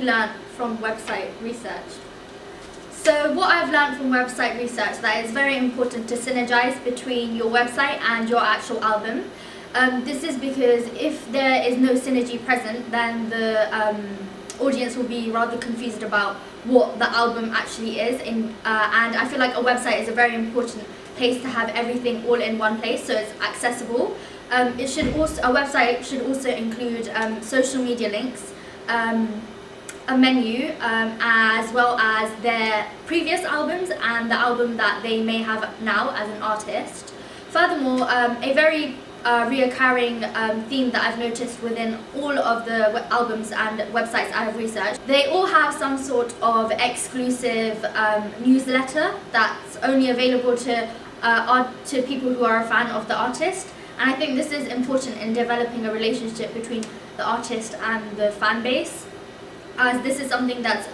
learnt from website research? So what I've learned from website research, that it's very important to synergize between your website and your actual album. This is because if there is no synergy present, then the audience will be rather confused about what the album actually is. And I feel like a website is a very important place to have everything all in one place, so it's accessible. A website should also include social media links, a menu, as well as their previous albums and the album that they may have now as an artist. Furthermore, a very reoccurring theme that I've noticed within all of the albums and websites I have researched, they all have some sort of exclusive newsletter that's only available to people who are a fan of the artist. And I think this is important in developing a relationship between the artist and the fan base, as this is something that's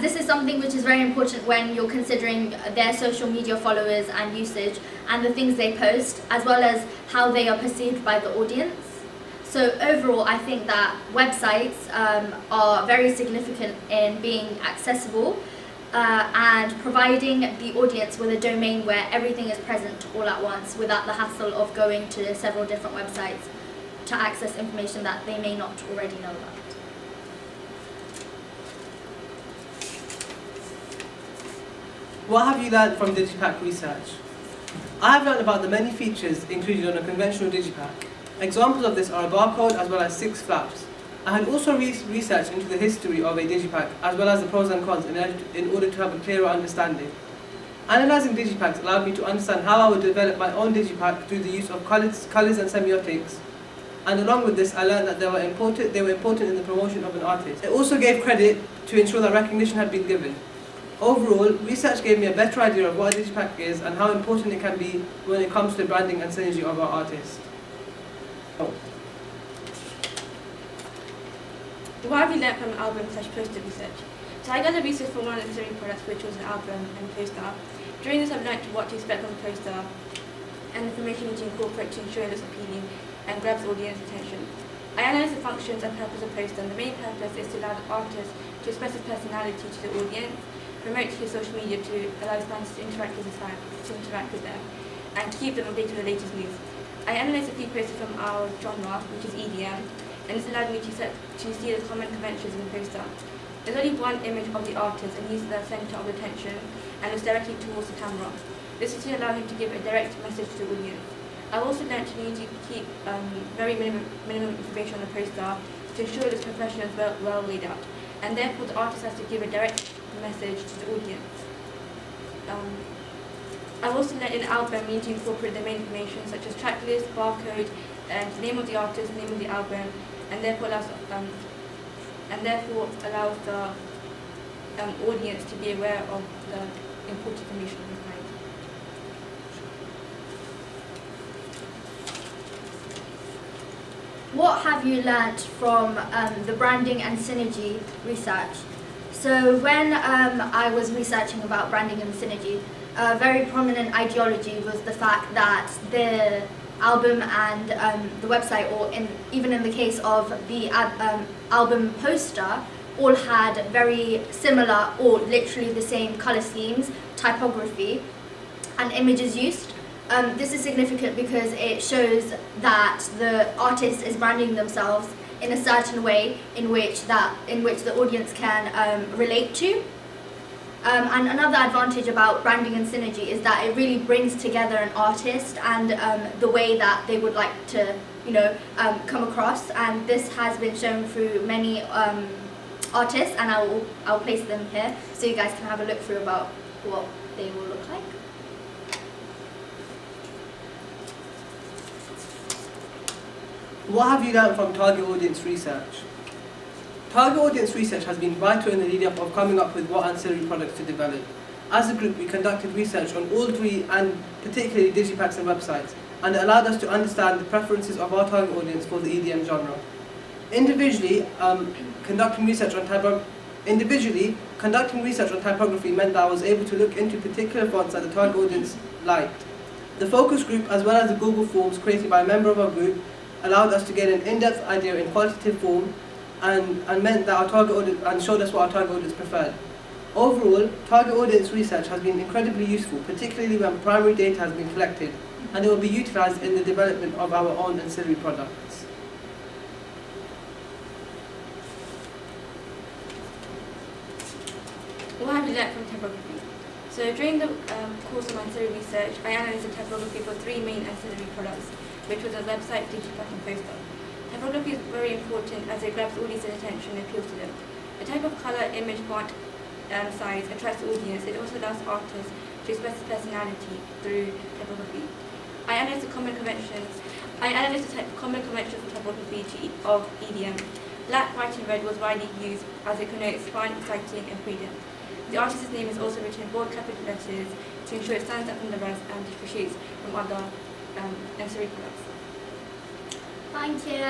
this is something which is very important when you're considering their social media followers and usage and the things they post, as well as how they are perceived by the audience. So overall, I think that websites are very significant in being accessible and providing the audience with a domain where everything is present all at once without the hassle of going to several different websites to access information that they may not already know about. What have you learned from Digipack research? I have learned about the many features included on a conventional Digipack. Examples of this are a barcode as well as 6 flaps. I had also researched into the history of a Digipack as well as the pros and cons in order to have a clearer understanding. Analysing Digipacks allowed me to understand how I would develop my own Digipack through the use of colours and semiotics. And along with this, I learned that they were important in the promotion of an artist. It also gave credit to ensure that recognition had been given. Overall, research gave me a better idea of what a Digipack is and how important it can be when it comes to the branding and synergy of our artists. What have you learned from album/poster research? So I gathered research for one of the Ancillary products, which was an album and poster. During this, I've learned what to expect from the poster and information you need to incorporate to ensure it looks appealing and grabs audience attention. I analysed the functions and purpose of poster, and the main purpose is to allow the artist to express his personality to the audience, promote his social media to allow his fans to interact with them, and to keep them updated with the latest news. I analysed a few posters from our genre, which is EDM, and this allowed me to see the common conventions in the poster. There's only one image of the artist, and he's the centre of attention and looks directly towards the camera. This is to allow him to give a direct message to the audience. I've also learned to need to keep very minimum information on the poster to ensure it's professional and well laid out, and therefore the artist has to give a direct message to the audience. I've also learned in the album we need to incorporate the main information such as track list, barcode, and the name of the artist, the name of the album, and therefore allows the audience to be aware of the important information behind. What have you learnt from the branding and synergy research? So when I was researching about branding and synergy, a very prominent ideology was the fact that the album and the website, or even in the case of the album poster, all had very similar or literally the same colour schemes, typography, and images used. This is significant because it shows that the artist is branding themselves in a certain way in which the audience can relate to. And another advantage about branding and synergy is that it really brings together an artist and the way that they would like to, come across. And this has been shown through many artists, and I'll place them here so you guys can have a look through about what they will look like. What have you learned from target audience research? Target audience research has been vital in the lead-up of coming up with what ancillary products to develop. As a group, we conducted research on all three, and particularly Digipacks and websites, and it allowed us to understand the preferences of our target audience for the EDM genre. Individually, conducting research on typography meant that I was able to look into particular fonts that the target audience liked. The focus group, as well as the Google Forms created by a member of our group, allowed us to get an in-depth idea in qualitative form and meant that our target audience, and showed us what our target audience preferred. Overall, target audience research has been incredibly useful, particularly when primary data has been collected, and it will be utilised in the development of our own ancillary products. What have you learnt from typography? So during the course of ancillary research, I analysed the typography for 3 main ancillary products, which was a website, digipack and poster. Typography is very important as it grabs audience's attention and appeals to them. The type of colour, image, font, size attracts the audience. It also allows artists to express his personality through typography. I analysed the common conventions of typography of EDM. Black, white and red was widely used as it connotes fun, exciting and freedom. The artist's name is also written in bold capital letters to ensure it stands out from the rest and differentiates from other ancillary products. Thank you.